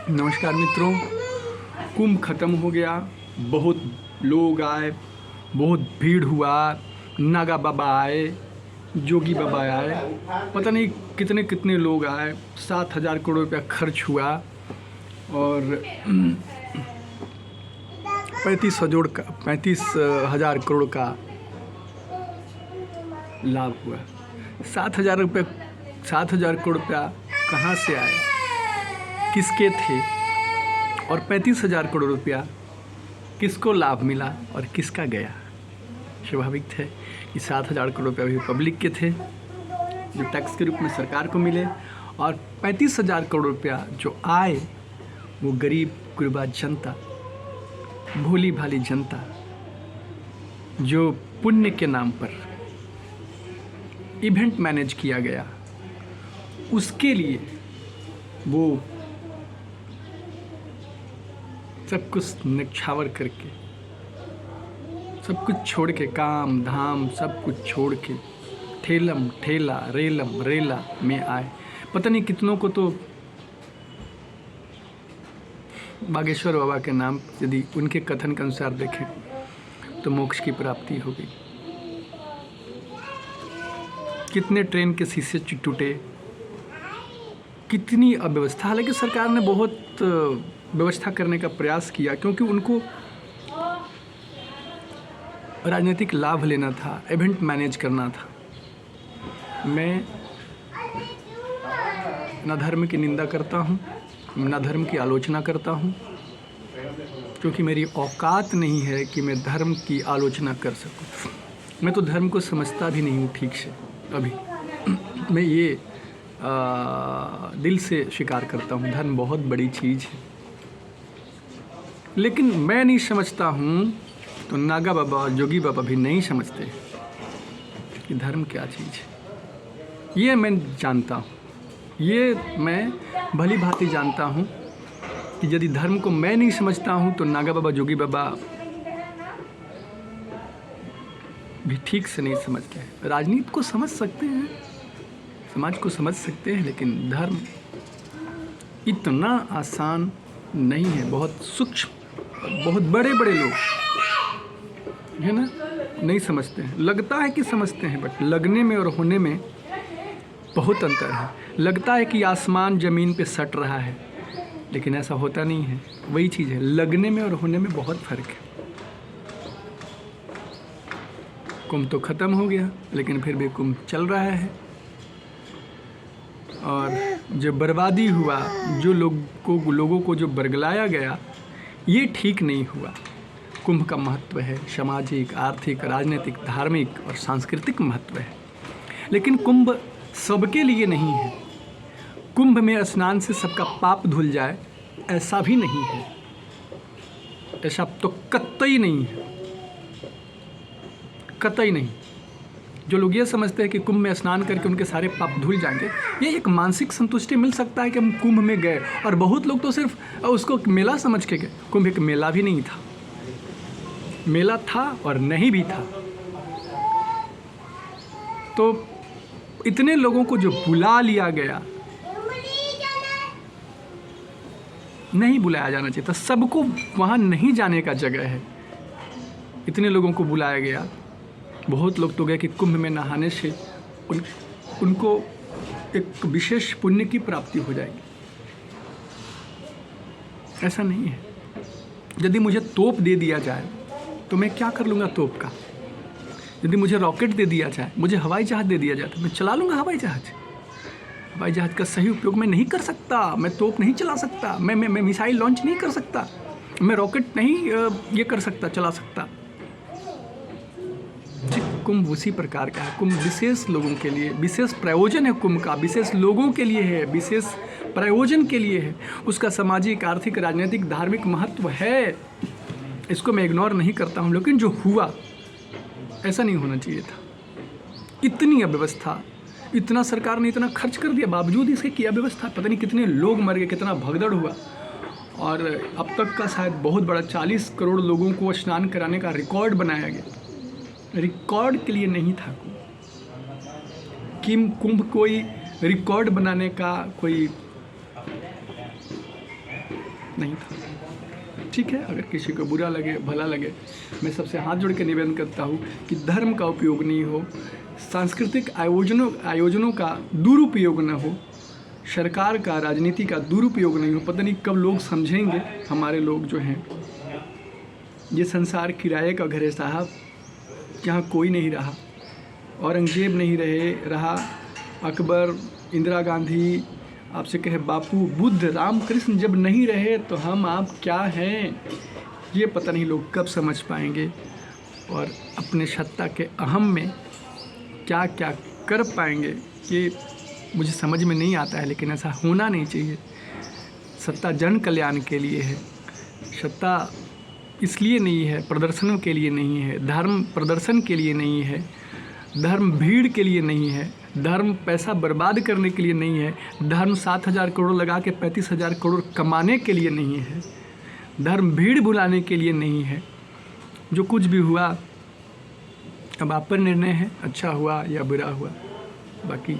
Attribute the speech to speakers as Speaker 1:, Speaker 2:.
Speaker 1: नमस्कार मित्रों। कुंभ ख़त्म हो गया, बहुत लोग आए, बहुत भीड़ हुआ। नागा बाबा आए, जोगी बाबा आए, पता नहीं कितने कितने लोग आए। 7,000 करोड़ रुपया खर्च हुआ और 35,000 करोड़ का लाभ हुआ। 7,000 करोड़ रुपया कहाँ से आए, किसके थे, और 35,000 करोड़ रुपया किसको लाभ मिला और किसका गया। स्वाभाविक है कि 7,000 करोड़ रुपया भी पब्लिक के थे जो टैक्स के रूप में सरकार को मिले, और 35,000 करोड़ रुपया जो आए वो गरीब गुरबा जनता, भोली भाली जनता जो पुण्य के नाम पर इवेंट मैनेज किया गया, उसके लिए वो सब कुछ निछावर करके, सब कुछ छोड़ के, काम धाम सब कुछ छोड़ के ठेलम ठेला रेलम रेला में आए। पता नहीं कितनों को तो बागेश्वर बाबा के नाम, यदि उनके कथन के अनुसार देखें तो मोक्ष की प्राप्ति हो गई। कितने ट्रेन के शीशे टूटे, कितनी अव्यवस्था। हालांकि सरकार ने बहुत व्यवस्था करने का प्रयास किया, क्योंकि उनको राजनीतिक लाभ लेना था, इवेंट मैनेज करना था। मैं न धर्म की निंदा करता हूँ, न धर्म की आलोचना करता हूँ, क्योंकि मेरी औकात नहीं है कि मैं धर्म की आलोचना कर सकूँ। मैं तो धर्म को समझता भी नहीं हूँ ठीक से अभी। मैं ये दिल से स्वीकार करता हूँ, धर्म बहुत बड़ी चीज़ है, लेकिन मैं नहीं समझता हूँ तो नागा बाबा और जोगी बाबा भी नहीं समझते कि धर्म क्या चीज़ है। ये मैं जानता हूँ, ये मैं भली भांति जानता हूँ कि यदि धर्म को मैं नहीं समझता हूँ तो नागा बाबा जोगी बाबा भी ठीक से नहीं समझते हैं। राजनीति को समझ सकते हैं, समाज को समझ सकते हैं, लेकिन धर्म इतना आसान नहीं है। बहुत सूक्ष्म, बहुत बड़े बड़े लोग है ना, नहीं समझते हैं। लगता है कि समझते हैं, बट लगने में और होने में बहुत अंतर है। लगता है कि आसमान ज़मीन पे सट रहा है, लेकिन ऐसा होता नहीं है। वही चीज़ है, लगने में और होने में बहुत फ़र्क है। कुंभ तो ख़त्म हो गया, लेकिन फिर भी कुंभ चल रहा है, और जो बर्बादी हुआ, जो लोगों को जो बरगलाया गया, ये ठीक नहीं हुआ। कुंभ का महत्व है सामाजिक, आर्थिक, राजनीतिक, धार्मिक और सांस्कृतिक महत्व है, लेकिन कुंभ सबके लिए नहीं है। कुंभ में स्नान से सबका पाप धुल जाए, ऐसा भी नहीं है। ऐसा तो कतई नहीं है, कतई नहीं। जो लोग ये समझते हैं कि कुंभ में स्नान करके उनके सारे पाप धुल जाएंगे, ये एक मानसिक संतुष्टि मिल सकता है कि हम कुंभ में गए। और बहुत लोग तो सिर्फ उसको मेला समझ के गए। कुंभ एक मेला भी नहीं था, मेला था और नहीं भी था। तो इतने लोगों को जो बुला लिया गया, नहीं बुलाया जाना चाहिए था। सबको वहाँ नहीं जाने का जगह है, इतने लोगों को बुलाया गया। बहुत लोग तो गए कि कुंभ में नहाने से उनको एक विशेष पुण्य की प्राप्ति हो जाएगी। ऐसा नहीं है। यदि मुझे तोप दे दिया जाए तो मैं क्या कर लूँगा तोप का। यदि मुझे रॉकेट दे दिया जाए, मुझे हवाई जहाज़ दे दिया जाए, तो मैं चला लूँगा हवाई जहाज़। हवाई जहाज़ का सही उपयोग मैं नहीं कर सकता, मैं तोप नहीं चला सकता, मैं मिसाइल लॉन्च नहीं कर सकता, मैं रॉकेट नहीं ये कर सकता, चला सकता। कुंभ उसी प्रकार का है। कुंभ विशेष लोगों के लिए, विशेष प्रयोजन है कुंभ का, विशेष लोगों के लिए है, विशेष प्रयोजन के लिए है। उसका सामाजिक, आर्थिक, राजनीतिक, धार्मिक महत्व है, इसको मैं इग्नोर नहीं करता हूँ। लेकिन जो हुआ, ऐसा नहीं होना चाहिए था। इतनी अव्यवस्था, इतना सरकार ने इतना खर्च कर दिया, बावजूद इसके की अव्यवस्था। पता नहीं कितने लोग मर गए, कितना भगदड़ हुआ, और अब तक का शायद बहुत बड़ा 40 करोड़ लोगों को स्नान कराने का रिकॉर्ड बनाया गया। रिकॉर्ड के लिए नहीं था कुंभ कोई रिकॉर्ड बनाने का कोई नहीं था। ठीक है, अगर किसी को बुरा लगे भला लगे, मैं सबसे हाथ जोड़ के निवेदन करता हूँ कि धर्म का उपयोग नहीं हो, सांस्कृतिक आयोजनों का दुरुपयोग न हो, सरकार का राजनीति का दुरुपयोग नहीं हो। पता नहीं कब लोग समझेंगे, हमारे लोग जो हैं। ये संसार किराए का घर है साहब, यहाँ कोई नहीं रहा। औरंगजेब नहीं रहा, अकबर, इंदिरा गांधी, आपसे कहे बापू, बुद्ध, रामकृष्ण जब नहीं रहे तो हम आप क्या हैं, ये पता नहीं लोग कब समझ पाएंगे और अपने सत्ता के अहम में क्या क्या कर पाएंगे, ये मुझे समझ में नहीं आता है। लेकिन ऐसा होना नहीं चाहिए। सत्ता जन कल्याण के लिए है, सत्ता इसलिए नहीं है, प्रदर्शनों के लिए नहीं है, धर्म प्रदर्शन के लिए नहीं है, धर्म भीड़ के लिए नहीं है, धर्म पैसा बर्बाद करने के लिए नहीं है, धर्म 7,000 करोड़ लगा के 35,000 करोड़ कमाने के लिए नहीं है, धर्म भीड़ बुलाने के लिए नहीं है। जो कुछ भी हुआ अब आप पर निर्णय है, अच्छा हुआ या बुरा हुआ। बाकी